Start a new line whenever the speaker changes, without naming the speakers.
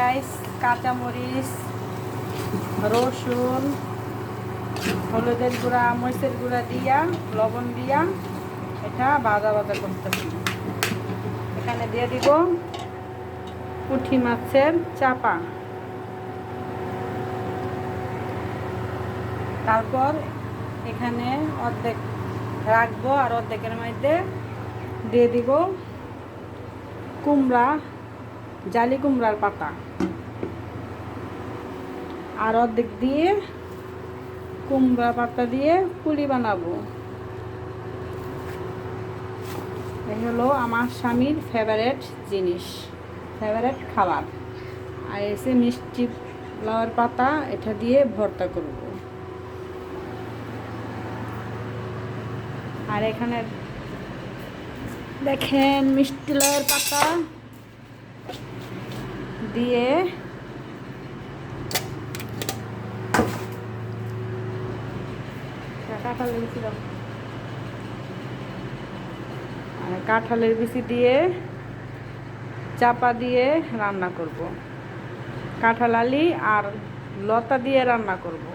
পেঁয়াজ, কাঁচামরিচ, রসুন, হলুদের গুঁড়া, মরিচের গুঁড়া দিয়া, লবণ দিয়া এটা ভাজা ভাজা করতেছি। এখানে দিয়ে দিব পুঁটি মাছের চাপা। তারপর এখানে অর্ধেক রাখবো আর অর্ধেকের মধ্যে দিয়ে দিব কুমড়া, জালি কুমড়ার পাতা, আর অর্ধেক দিয়ে কুমড়া পাতা দিয়ে পুলি বানাবো। এই হলো আমার স্বামীর ফেভারেট জিনিস, ফেভারেট খাবার। আর এসে মিষ্টি লাউয়ের পাতা, এটা দিয়ে ভর্তা করব। আর এখানে দেখেন মিষ্টি লাউয়ের পাতা দিয়ে কাঁঠালের বিচি দিয়ে চাপা দিয়ে রান্না করব। কাঁঠাল আলি আর লতা দিয়ে রান্না করব।